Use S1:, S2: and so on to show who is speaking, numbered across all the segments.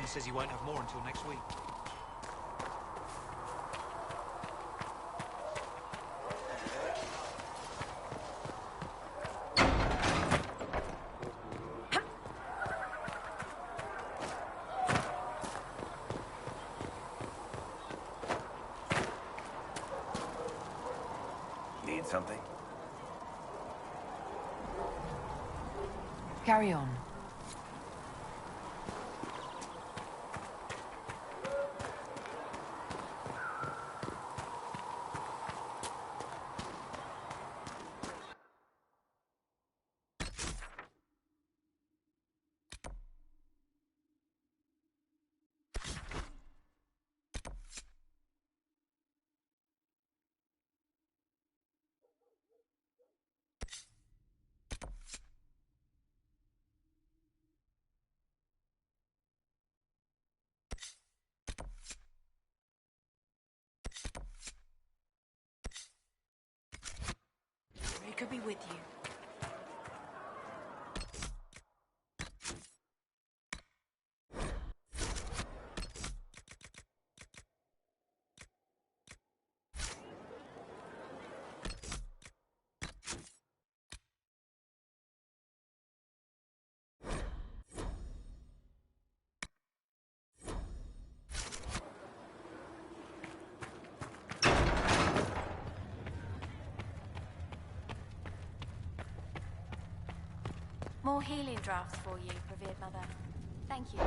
S1: says he won't have more until next week.
S2: Need something?
S3: Carry on.
S4: They could be with you. More healing drafts for you, revered mother. Thank you.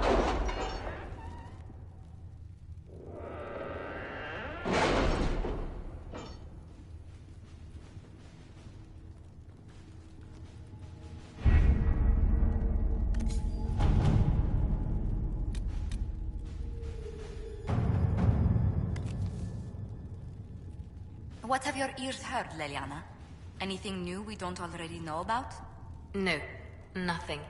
S5: What have your ears heard, Leliana? Anything new we don't already know about?
S3: No, nothing.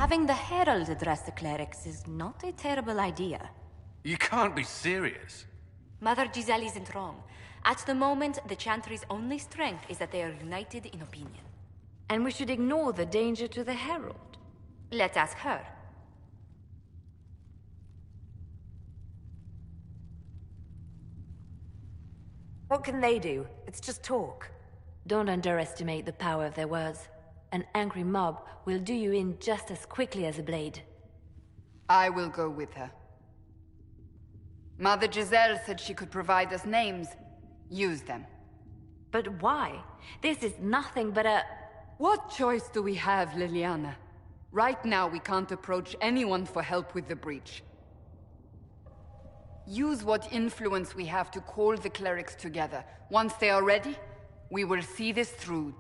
S5: Having the Herald address the clerics is not a terrible idea.
S2: You can't be serious.
S5: Mother Giselle isn't wrong. At the moment, the Chantry's only strength is that they are united in opinion.
S3: And we should ignore the danger to the Herald.
S5: Let's ask her.
S6: What can they do? It's just talk.
S3: Don't underestimate the power of their words. An angry mob will do you in just as quickly as a blade.
S7: I will go with her. Mother Giselle said she could provide us names. Use them.
S3: But why? This is nothing but a...
S7: What choice do we have, Liliana? Right now, we can't approach anyone for help with the breach. Use what influence we have to call the clerics together. Once they are ready, we will see this through.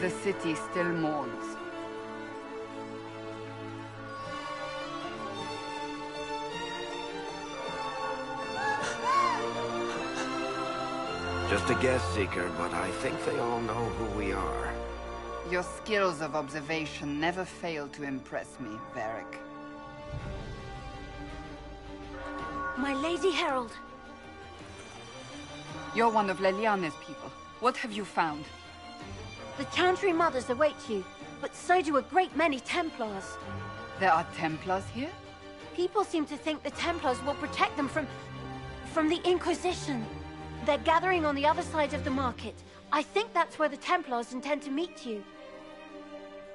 S7: The city still mourns.
S1: Just a guess, Seeker, but I think they all know who we are.
S7: Your skills of observation never fail to impress me, Varric.
S8: My Lady Herald.
S7: You're one of Leliane's people. What have you found?
S8: The Chantry Mothers await you, but so do a great many Templars.
S7: There are Templars here?
S8: People seem to think the Templars will protect them from the Inquisition. They're gathering on the other side of the market. I think that's where the Templars intend to meet you.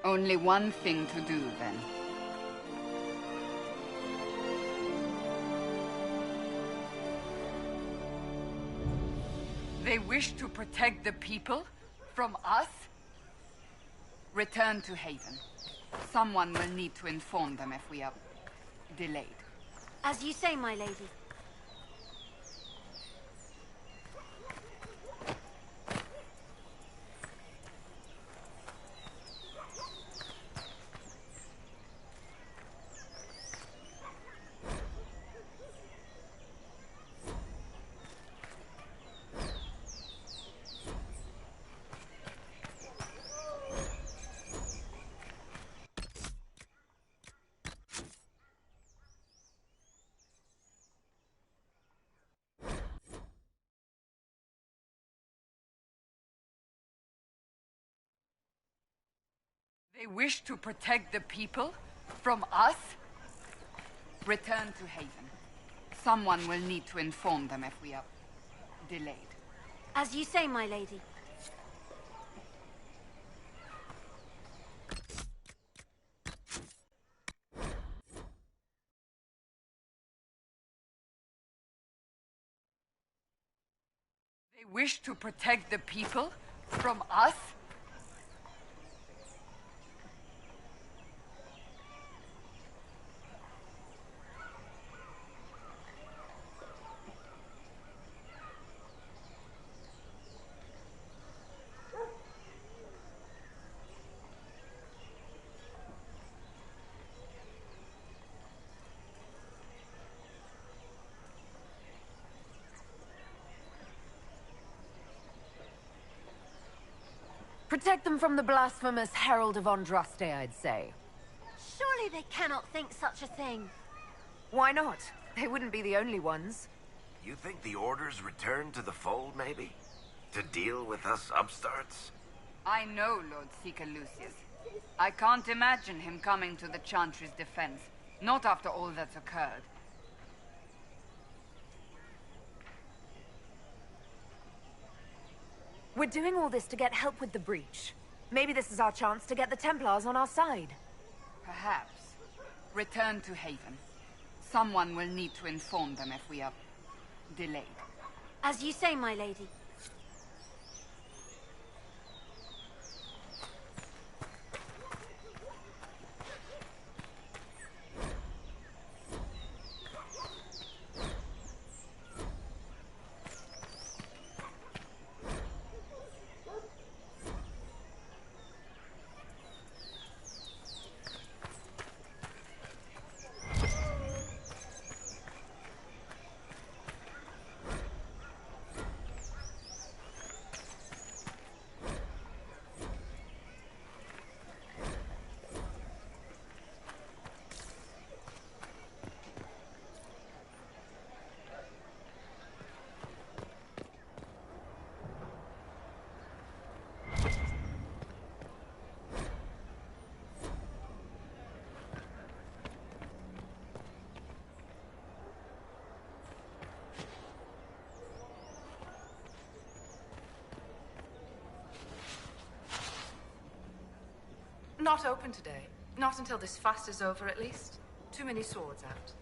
S7: Only one thing to do, then. They wish to protect the people? From us? Return to Haven. Someone will need to inform them if we are delayed.
S8: As you say, my lady.
S7: They wish to protect the people? From us? Return to Haven. Someone will need to inform them if we are delayed.
S8: As you say, my lady.
S7: They wish to protect the people? From us?
S6: Protect them from the blasphemous Herald of Andraste, I'd say.
S8: Surely they cannot think such a thing.
S6: Why not? They wouldn't be the only ones.
S1: You think the Order's returned to the fold, maybe? To deal with us upstarts?
S7: I know Lord Seeker Lucius. I can't imagine him coming to the Chantry's defense. Not after all that's occurred.
S6: We're doing all this to get help with the breach. Maybe this is our chance to get the Templars on our side.
S7: Perhaps. Return to Haven. Someone will need to inform them if we are delayed.
S8: As you say, my lady.
S9: Not open today. Not until this fast is over, at least. Too many swords out.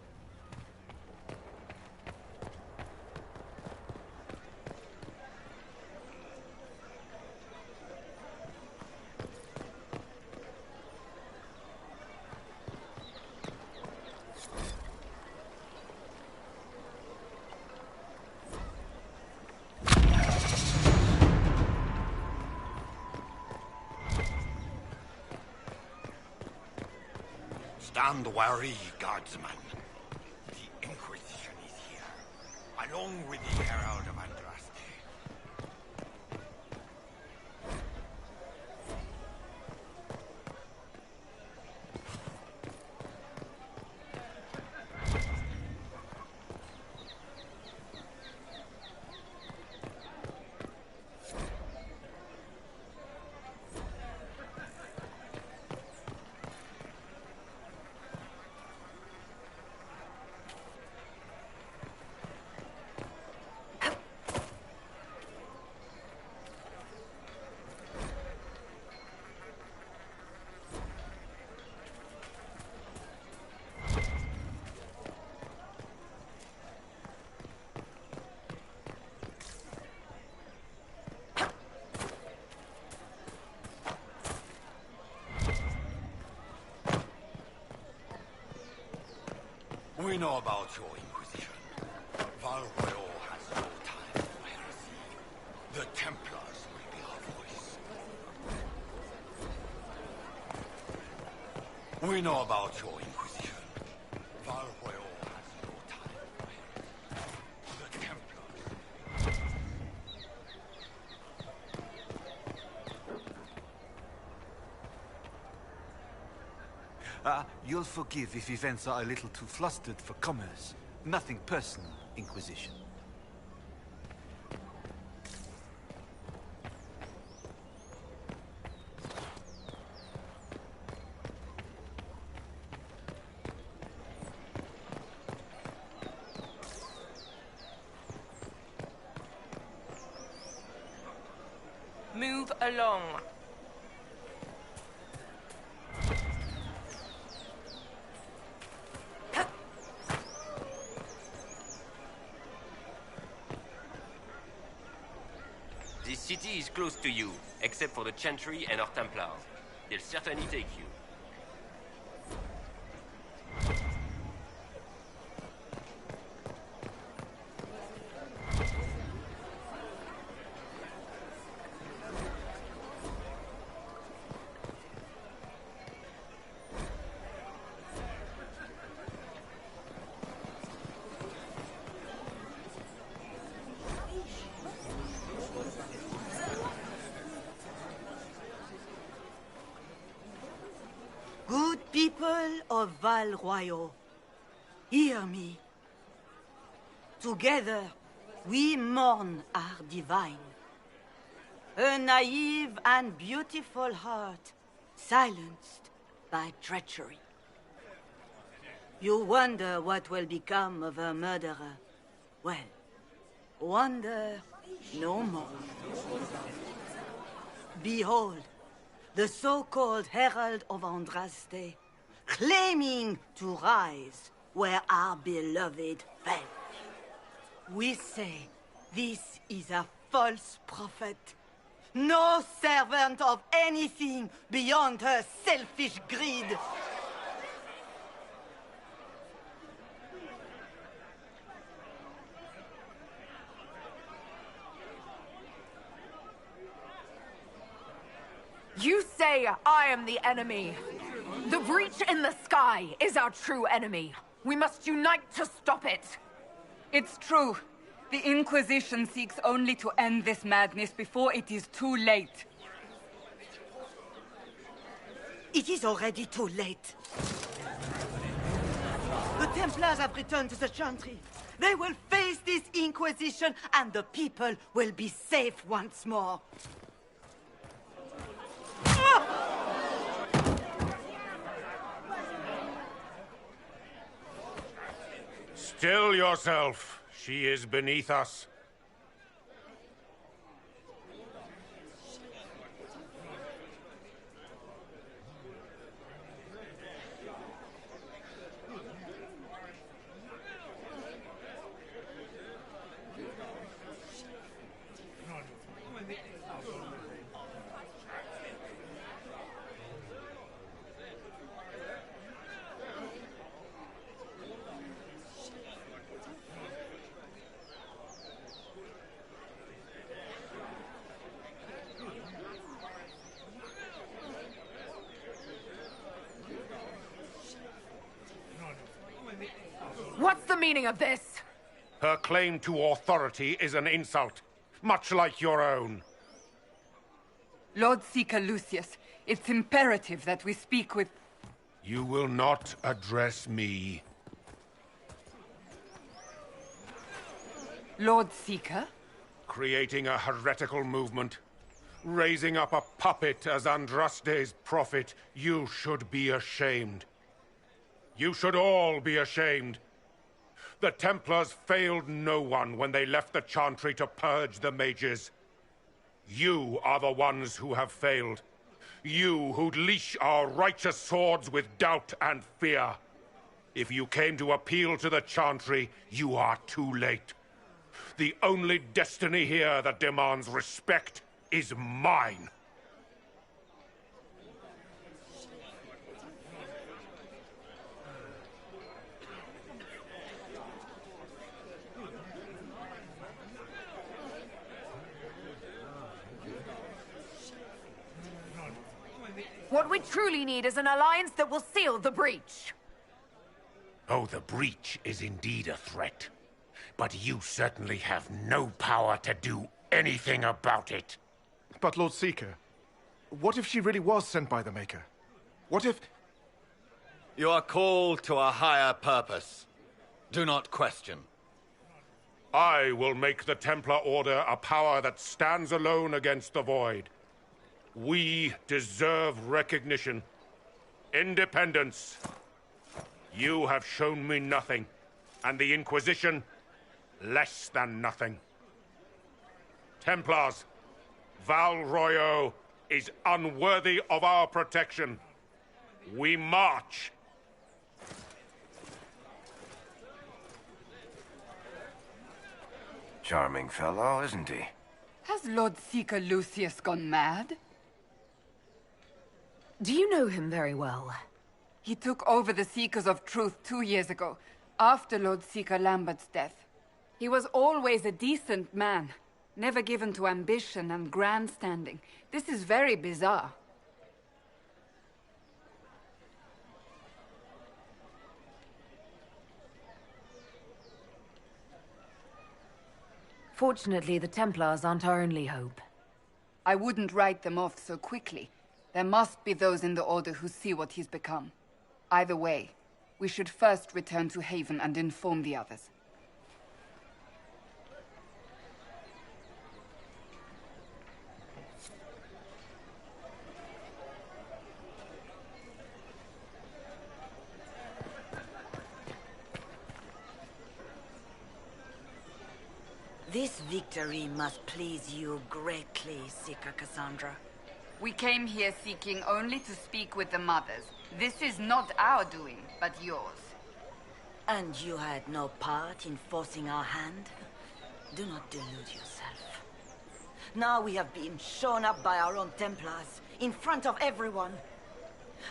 S10: Stand wary, guardsman. The Inquisition is here, along with the Herald of Andraste. We know about your Inquisition. Val Royeaux has no time for heresy. The Templars will be our voice. We know about your Inquisition. Val Royeaux has no time for heresy. The Templars.
S2: You'll forgive if events are a little too flustered for commerce. Nothing personal, Inquisition.
S9: Move along.
S11: This city is close to you, except for the Chantry and our Templars. They'll certainly take you.
S12: Good people of Val Royeaux, hear me. Together, we mourn our divine. A naive and beautiful heart, silenced by treachery. You wonder what will become of a murderer. Well, wonder no more. Behold, the so-called Herald of Andraste, claiming to rise where our beloved fell. We say this is a false prophet, no servant of anything beyond her selfish greed.
S6: You say I am the enemy. The breach in the sky is our true enemy. We must unite to stop it.
S7: It's true. The Inquisition seeks only to end this madness before it is too late.
S12: It is already too late. The Templars have returned to the Chantry. They will face this Inquisition, and the people will be safe once more.
S10: Still yourself. She is beneath us.
S6: What's the meaning of this?
S13: Her claim to authority is an insult, much like your own.
S7: Lord Seeker Lucius, it's imperative that we speak with...
S13: You will not address me.
S7: Lord Seeker?
S13: Creating a heretical movement. Raising up a puppet as Andraste's prophet. You should be ashamed. You should all be ashamed. The Templars failed no one when they left the Chantry to purge the mages. You are the ones who have failed. You who'd leash our righteous swords with doubt and fear. If you came to appeal to the Chantry, you are too late. The only destiny here that demands respect is mine.
S6: What we truly need is an alliance that will seal the breach.
S13: Oh, the breach is indeed a threat. But you certainly have no power to do anything about it.
S14: But Lord Seeker, what if she really was sent by the Maker? What if...
S10: You are called to a higher purpose. Do not question.
S13: I will make the Templar Order a power that stands alone against the Void. We deserve recognition. Independence. You have shown me nothing, and the Inquisition, less than nothing. Templars, Val Royeaux is unworthy of our protection. We march.
S1: Charming fellow, isn't he?
S7: Has Lord Seeker Lucius gone mad?
S6: Do you know him very well?
S7: He took over the Seekers of Truth 2 years ago, after Lord Seeker Lambert's death. He was always a decent man, never given to ambition and grandstanding. This is very bizarre.
S3: Fortunately, the Templars aren't our only hope.
S7: I wouldn't write them off so quickly. There must be those in the Order who see what he's become. Either way, we should first return to Haven and inform the others.
S12: This victory must please you greatly, Seeker Cassandra.
S7: We came here seeking only to speak with the mothers. This is not our doing, but yours.
S12: And you had no part in forcing our hand? Do not delude yourself. Now we have been shown up by our own Templars, in front of everyone.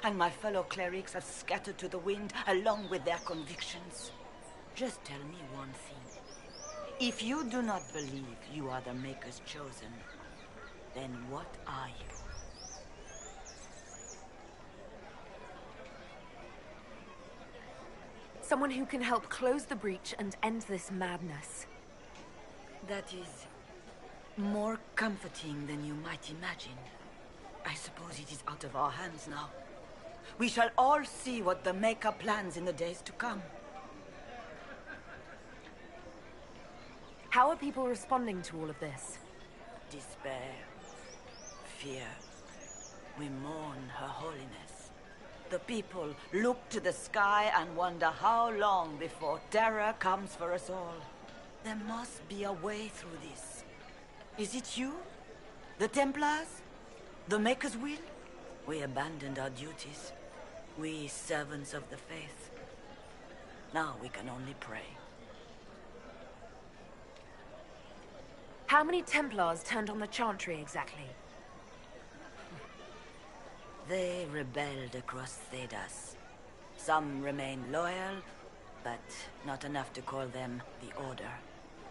S12: And my fellow clerics have scattered to the wind along with their convictions. Just tell me one thing. If you do not believe you are the Maker's chosen, then what are you?
S6: Someone who can help close the breach and end this madness.
S12: That is more comforting than you might imagine. I suppose it is out of our hands now. We shall all see what the Maker plans in the days to come.
S6: How are people responding to all of this?
S12: Despair. Fear. We mourn Her Holiness. The people look to the sky and wonder how long before terror comes for us all. There must be a way through this. Is it you? The Templars? The Maker's will? We abandoned our duties. We servants of the faith. Now we can only pray.
S6: How many Templars turned on the Chantry exactly?
S12: They rebelled across Thedas. Some remained loyal, but not enough to call them the Order.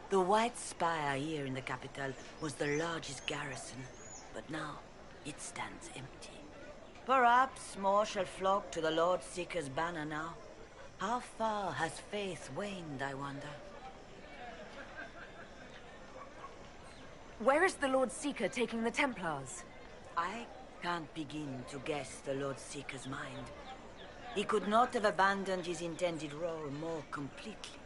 S12: The White Spire here in the capital was the largest garrison, but now it stands empty. Perhaps more shall flock to the Lord Seeker's banner now. How far has faith waned, I wonder?
S6: Where is the Lord Seeker taking the Templars?
S12: I can't begin to guess the Lord Seeker's mind. He could not have abandoned his intended role more completely.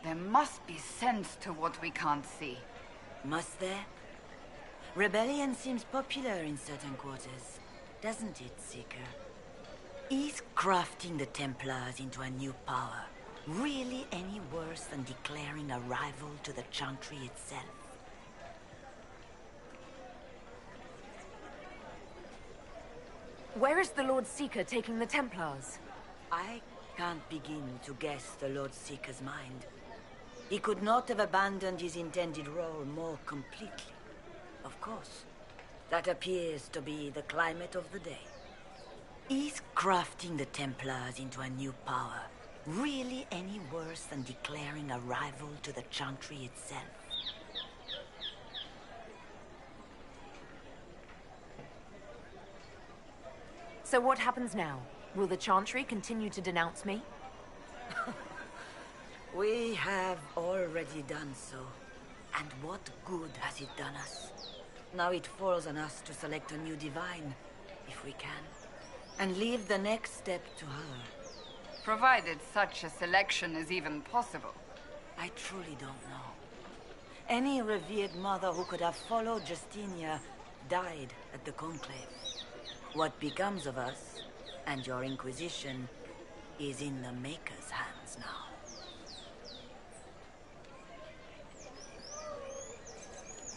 S7: There must be sense to what we can't see.
S12: Must there? Rebellion seems popular in certain quarters, doesn't it, Seeker? Is crafting the Templars into a new power really any worse than declaring a rival to the Chantry itself?
S6: Where is the Lord Seeker taking the Templars?
S12: I can't begin to guess the Lord Seeker's mind. He could not have abandoned his intended role more completely. Of course, that appears to be the climate of the day. Is crafting the Templars into a new power really any worse than declaring a rival to the Chantry itself?
S6: So what happens now? Will the Chantry continue to denounce me?
S12: We have already done so. And what good has it done us? Now it falls on us to select a new divine, if we can, and leave the next step to her.
S7: Provided such a selection is even possible.
S12: I truly don't know. Any revered mother who could have followed Justinia died at the Conclave. What becomes of us, and your Inquisition, is in the Maker's hands now.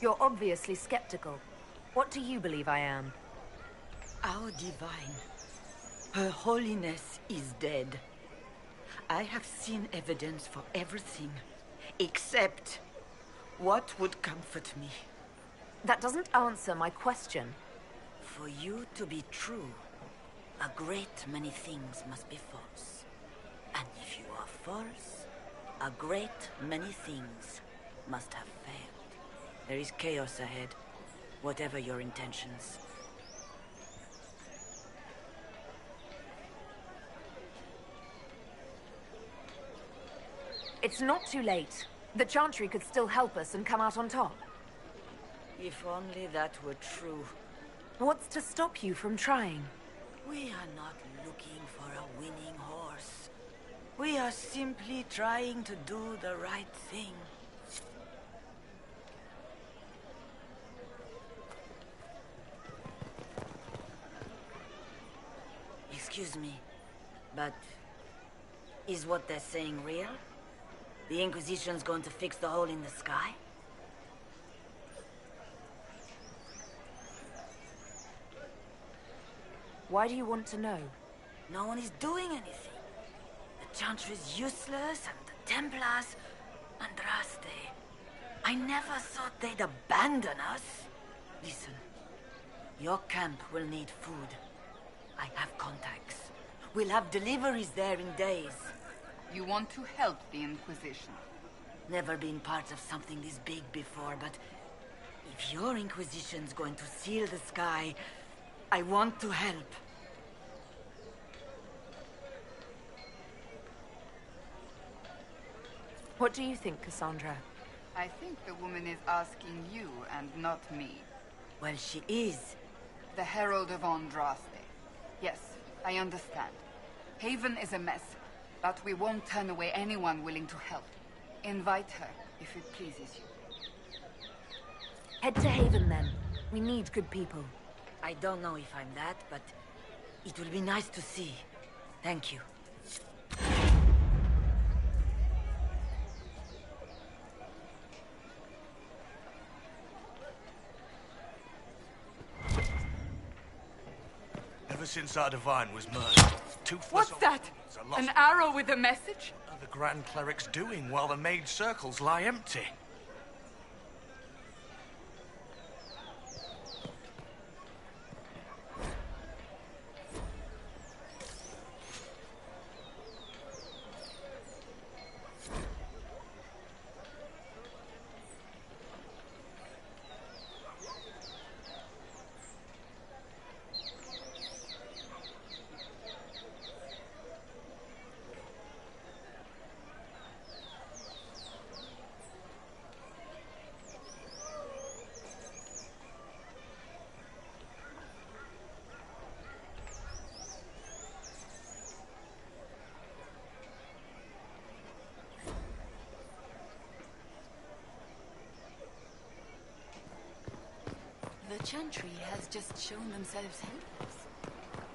S6: You're obviously skeptical. What do you believe I am?
S12: Our divine. Her holiness is dead. I have seen evidence for everything, except what would comfort me.
S6: That doesn't answer my question.
S12: For you to be true, a great many things must be false. And if you are false, a great many things must have failed. There is chaos ahead, whatever your intentions.
S6: It's not too late. The Chantry could still help us and come out on top.
S12: If only that were true.
S6: What's to stop you from trying?
S12: We are not looking for a winning horse. We are simply trying to do the right thing. Excuse me, but is what they're saying real? The Inquisition's going to fix the hole in the sky?
S6: Why do you want to know?
S12: No one is doing anything. The Chantry is useless, and the Templars... Andraste. I never thought they'd abandon us. Listen, your camp will need food. I have contacts. We'll have deliveries there in days.
S7: You want to help the Inquisition?
S12: Never been part of something this big before, but if your Inquisition's going to seal the sky, I want to help.
S6: What do you think, Cassandra?
S7: I think the woman is asking you and not me.
S12: Well, she is.
S7: The Herald of Andraste. Yes, I understand. Haven is a mess, but we won't turn away anyone willing to help. Invite her, if it pleases you.
S6: Head to Haven, then. We need good people.
S12: I don't know if I'm that, but it will be nice to see. Thank you.
S10: Ever since our divine was murdered, toothless
S7: What's that?
S10: are lost.
S7: An arrow with a message?
S10: What are the Grand Clerics doing while the mage circles lie empty?
S5: The Chantry has just shown themselves helpless.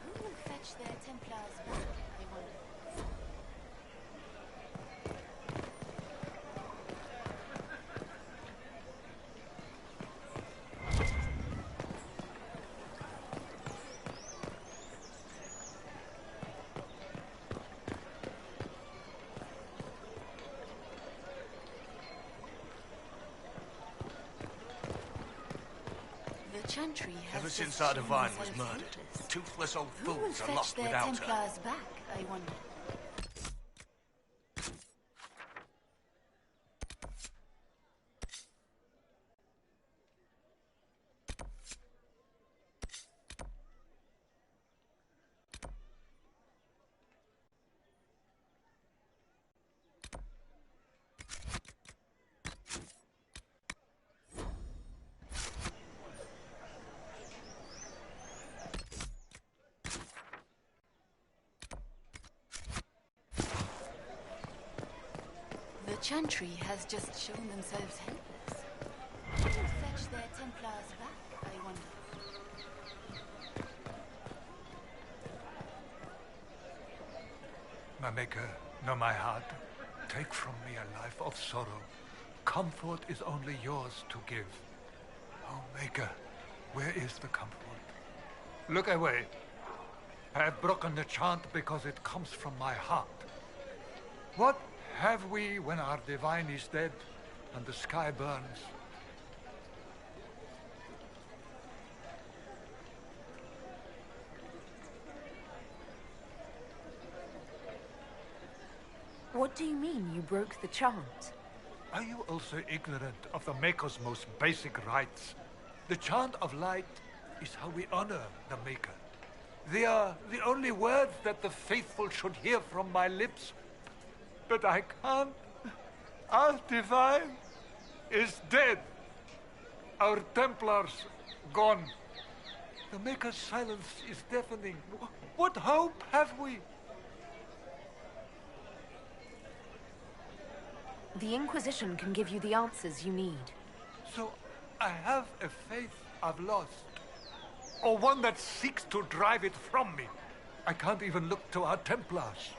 S5: Who will fetch their Templars back, I wonder? Chantry has
S10: Ever since our divine was murdered, toothless old fools are lost without her.
S5: Templars back, I wonder. The Chantry has just shown themselves helpless. Who will fetch their Templars back, I wonder?
S15: My Maker, know my heart. Take from me a life of sorrow. Comfort is only yours to give. Oh, Maker, where is the comfort? Look away. I have broken the chant because it comes from my heart. What have we when our divine is dead and the sky burns?
S6: What do you mean you broke the chant?
S15: Are you also ignorant of the Maker's most basic rites? The chant of light is how we honor the Maker. They are the only words that the faithful should hear from my lips. But I can't. Our divine is dead. Our Templars gone. The Maker's silence is deafening. What hope have we?
S6: The Inquisition can give you the answers you need.
S15: So I have a faith I've lost. Or one that seeks to drive it from me. I can't even look to our Templars.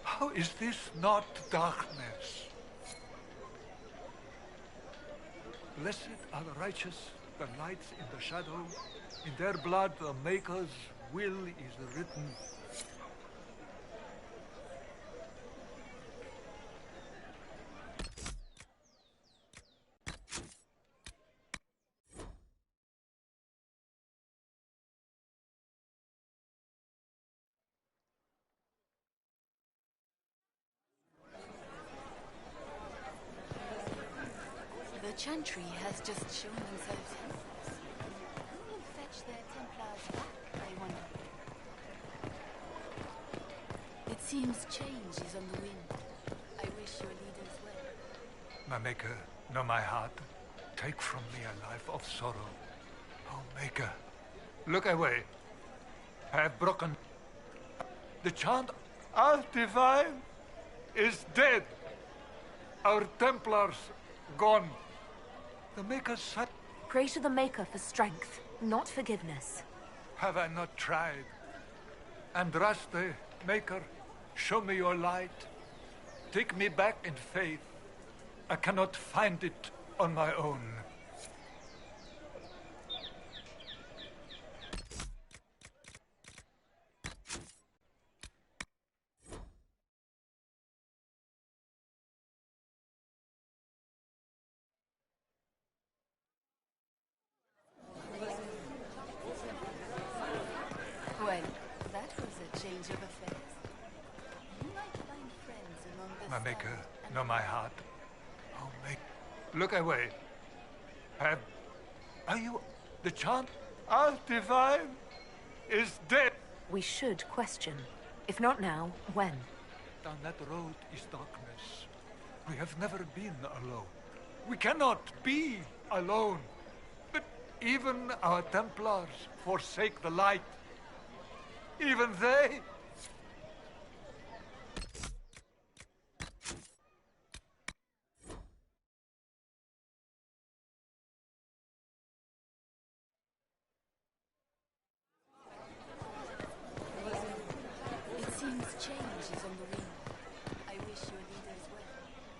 S15: How is this not darkness? Blessed are the righteous, the lights in the shadow. In their blood the Maker's will is written.
S5: The Chantry has just shown themselves helpless. Who will fetch their Templars back, I wonder? It seems change is on the wind. I wish your leaders well.
S15: My Maker, know my heart. Take from me a life of sorrow. Oh, Maker, look away. I have broken the chant. Our divine is dead. Our Templars gone. The Maker's son.
S6: Pray to the Maker for strength, not forgiveness.
S15: Have I not tried? Andraste, Maker, show me your light. Take me back in faith. I cannot find it on my own.
S5: Well, that was a change of affairs. You might find friends among the
S15: My
S5: stars
S15: Maker,
S5: and
S15: know my heart. Oh, Maker, look away. Are you the chant? Our divine is dead.
S6: We should question. If not now, when?
S15: Down that road is darkness. We have never been alone. We cannot be alone. But even our Templars forsake the light. Even they.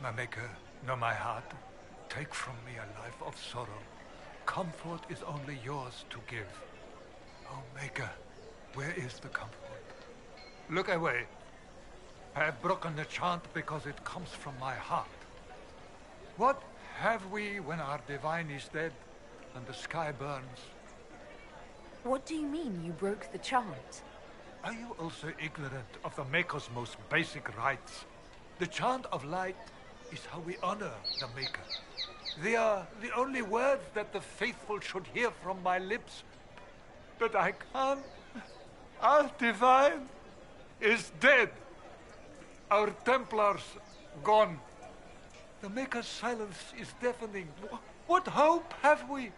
S15: My Maker, know my heart. Take from me a life of sorrow. Comfort is only yours to give. Oh, Maker, where is the comfort? Look away. I have broken the chant because it comes from my heart. What have we when our divine is dead and the sky burns?
S6: What do you mean you broke the chant?
S15: Are you also ignorant of the Maker's most basic rights? The chant of light is how we honor the Maker. They are the only words that the faithful should hear from my lips. But I can't. Our divine is dead. Our Templars gone. The Maker's silence is deafening. What hope have we?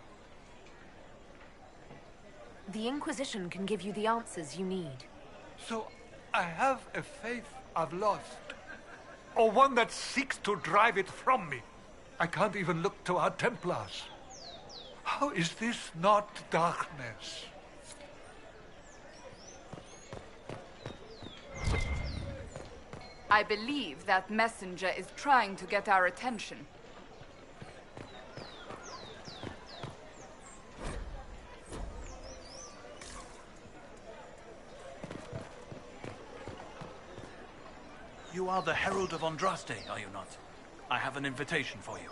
S6: The Inquisition can give you the answers you need.
S15: So I have a faith I've lost. Or one that seeks to drive it from me. I can't even look to our Templars. How is this not darkness?
S7: I believe that messenger is trying to get our attention.
S16: You are the Herald of Andraste, are you not? I have an invitation for you.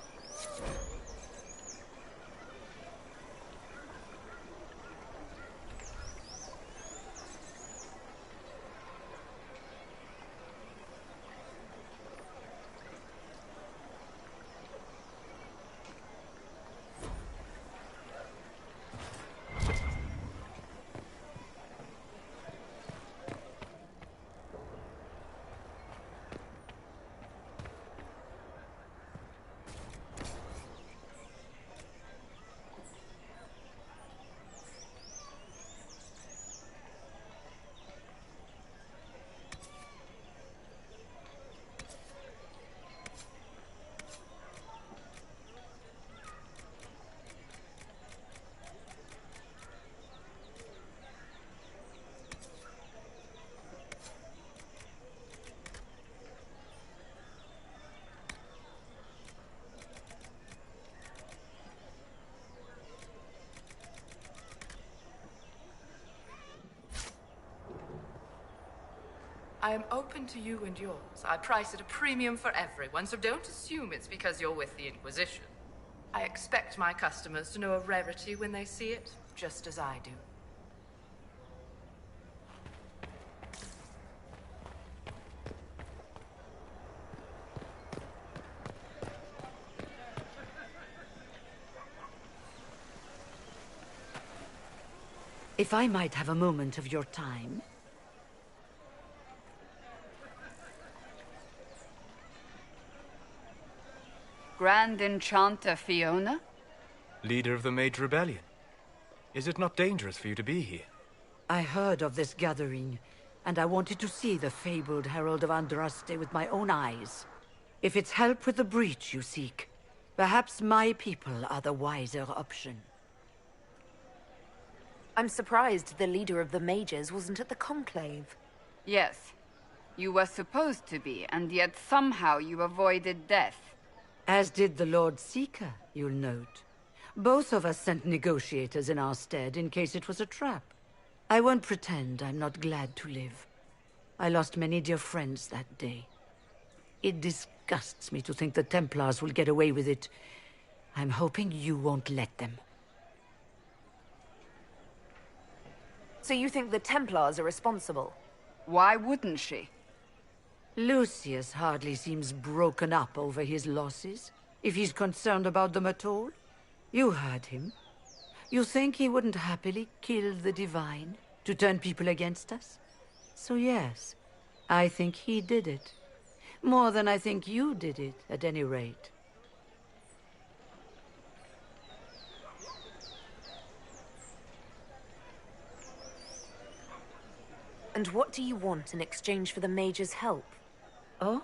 S9: I am open to you and yours. I price at a premium for everyone, so don't assume it's because you're with the Inquisition. I expect my customers to know a rarity when they see it, just as I do.
S12: If I might have a moment of your time.
S7: Grand Enchanter Fiona?
S17: Leader of the Mage Rebellion. Is it not dangerous for you to be here?
S12: I heard of this gathering, and I wanted to see the fabled Herald of Andraste with my own eyes. If it's help with the breach you seek, perhaps my people are the wiser option.
S6: I'm surprised the leader of the mages wasn't at the conclave.
S7: Yes. You were supposed to be, and yet somehow you avoided death.
S12: As did the Lord Seeker, you'll note. Both of us sent negotiators in our stead in case it was a trap. I won't pretend I'm not glad to live. I lost many dear friends that day. It disgusts me to think the Templars will get away with it. I'm hoping you won't let them.
S6: So you think the Templars are responsible?
S7: Why wouldn't she?
S12: Lucius hardly seems broken up over his losses, if he's concerned about them at all. You heard him. You think he wouldn't happily kill the Divine to turn people against us? So yes, I think he did it. More than I think you did it, at any rate.
S6: And what do you want in exchange for the Mage's help?
S12: Oh,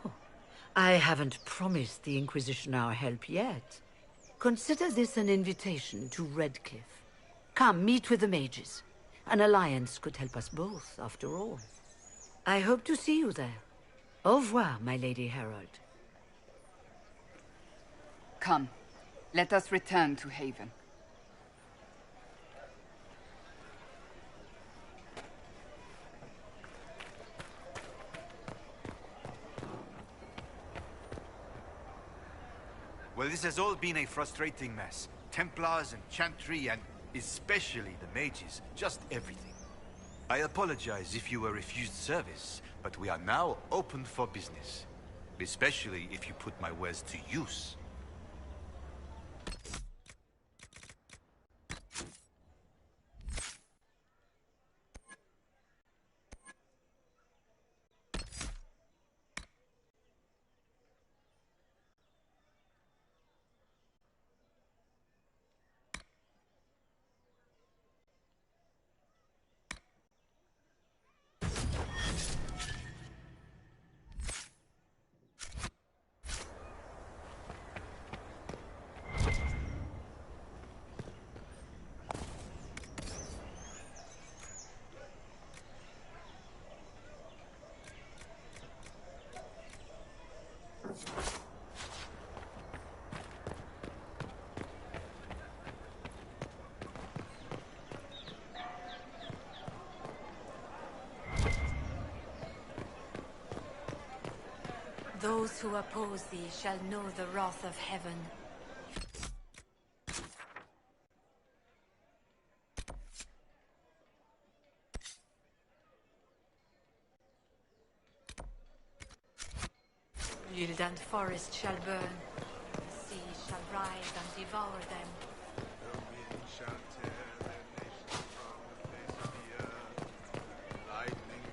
S12: I haven't promised the Inquisition our help yet. Consider this an invitation to Redcliffe. Come, meet with the mages. An alliance could help us both, after all. I hope to see you there. Au revoir, my Lady Herald.
S7: Come, let us return to Haven.
S2: Well, this has all been a frustrating mess. Templars and Chantry and especially the mages. Just everything. I apologize if you were refused service, but we are now open for business. Especially if you put my wares to use.
S3: Those who oppose thee shall know the wrath of heaven. Field and forest shall burn. The sea shall rise and devour them.
S18: The wind shall tear their nation from the face of the earth. Lightning.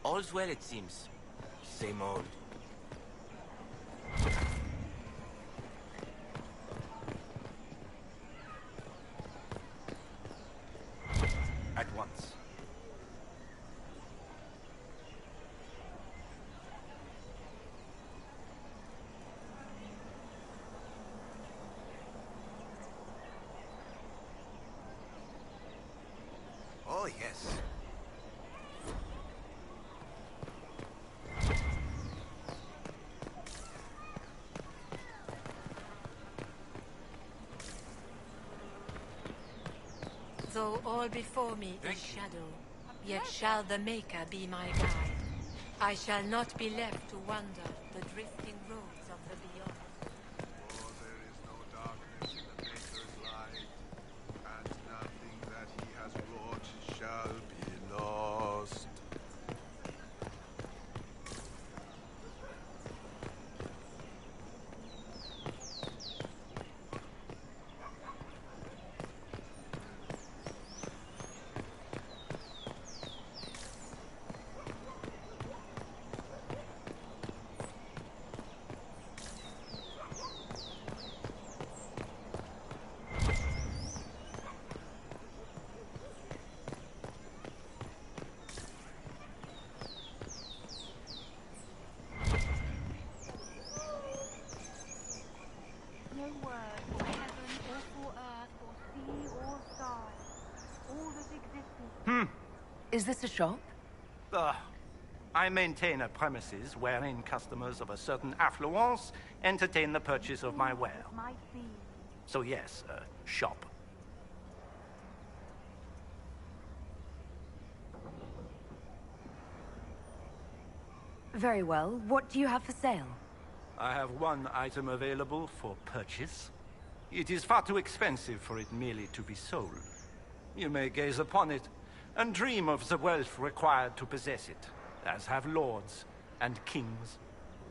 S11: All's well, it seems. Same old.
S2: At once. Oh, yes.
S19: Though all before me is shadow, yet shall the Maker be my guide. I shall not be left to wander the drifting roads of the beyond.
S18: For there is no darkness in the Maker's light, and nothing that he has wrought shall be lost.
S8: No word for heaven or for earth or sea or sky. All that exists.
S6: Is this a shop?
S20: I maintain a premises wherein customers of a certain affluence entertain the purchase of my ware.
S8: Might be.
S20: So yes, a shop.
S6: Very well. What do you have for sale?
S20: I have one item available for purchase. It is far too expensive for it merely to be sold. You may gaze upon it and dream of the wealth required to possess it, as have lords and kings.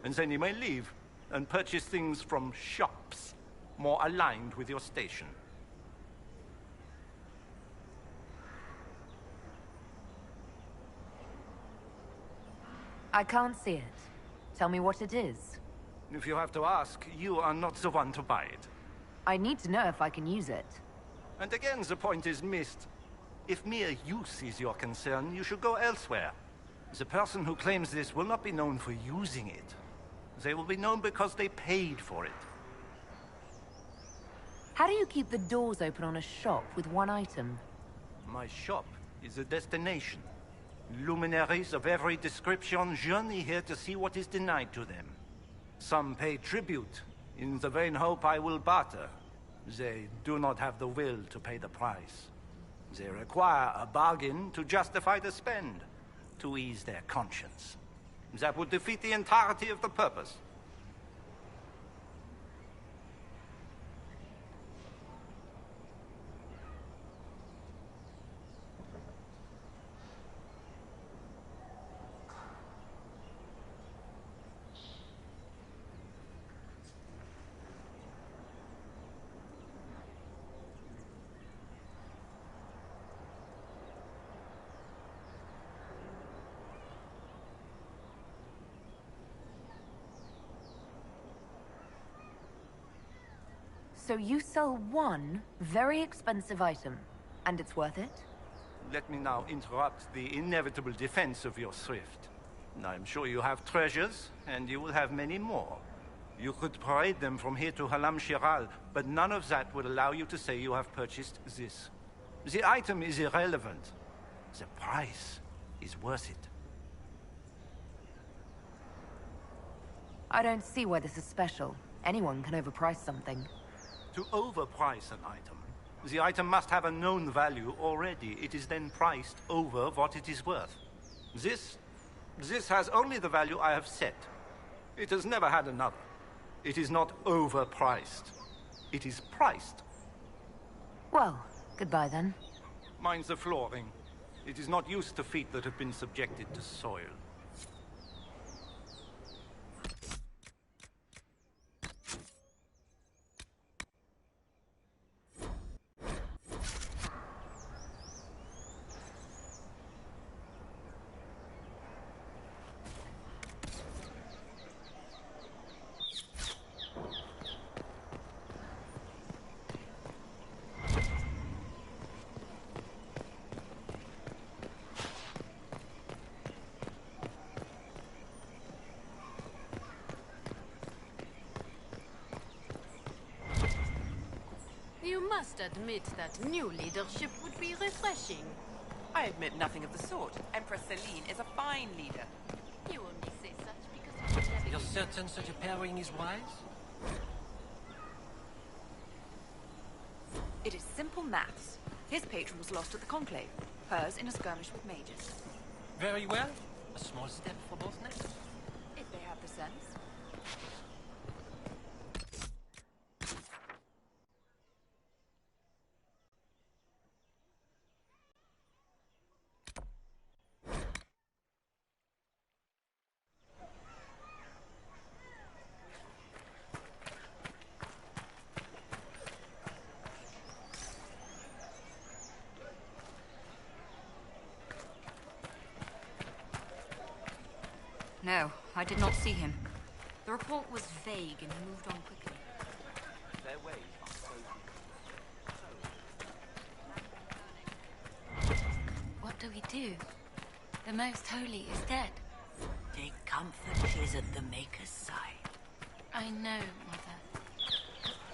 S20: And then you may leave and purchase things from shops more aligned with your station.
S6: I can't see it. Tell me what it is.
S20: If you have to ask, you are not the one to buy it.
S6: I need to know if I can use it.
S20: And again, the point is missed. If mere use is your concern, you should go elsewhere. The person who claims this will not be known for using it. They will be known because they paid for it.
S6: How do you keep the doors open on a shop with one item?
S20: My shop is a destination. Luminaries of every description journey here to see what is denied to them. Some pay tribute, in the vain hope I will barter. They do not have the will to pay the price. They require a bargain to justify the spend, to ease their conscience. That would defeat the entirety of the purpose.
S6: So you sell one very expensive item, and it's worth it?
S20: Let me now interrupt the inevitable defense of your thrift. I'm sure you have treasures, and you will have many more. You could parade them from here to Halam Shiral, but none of that would allow you to say you have purchased this. The item is irrelevant. The price is worth it.
S6: I don't see why this is special. Anyone can overprice something.
S20: To overprice an item, the item must have a known value already. It is then priced over what it is worth. This has only the value I have set. It has never had another. It is not overpriced. It is priced.
S6: Well, goodbye then.
S20: Mind the flooring. It is not used to feet that have been subjected to soil.
S21: You must admit that new leadership would be refreshing. I admit nothing of the sort. Empress Celine is a fine leader.
S5: You only say such because you never
S22: You're
S5: use
S22: certain such a pairing is wise?
S21: It is simple maths. His patron was lost at the Conclave. Hers in a skirmish with mages.
S22: Very well. A small step for both necks.
S21: If they have the sense.
S23: No, I did not see him. The report was vague and he moved on quickly.
S11: Their ways are so...
S8: What do we do? The Most Holy is dead.
S12: Take comfort, she's at the Maker's side.
S8: I know, Mother.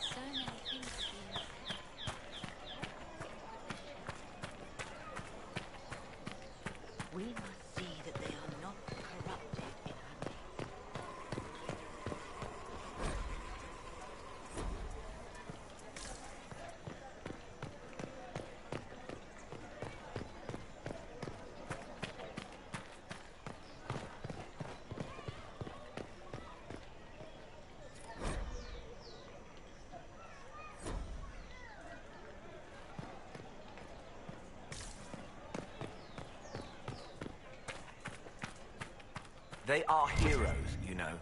S8: So many things are being said.
S12: We must see that they are not corrupted in our name.
S1: They are heroes, you know.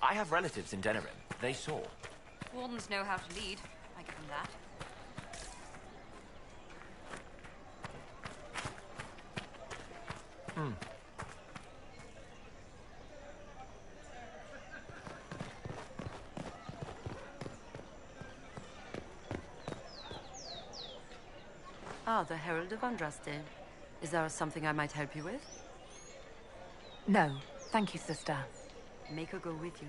S1: I have relatives in Denerim. They saw.
S23: Wardens know how to lead. I give them that.
S24: Ah, the Herald of Andraste. Is there something I might help you with?
S6: No, thank you, sister.
S24: Make her go with you.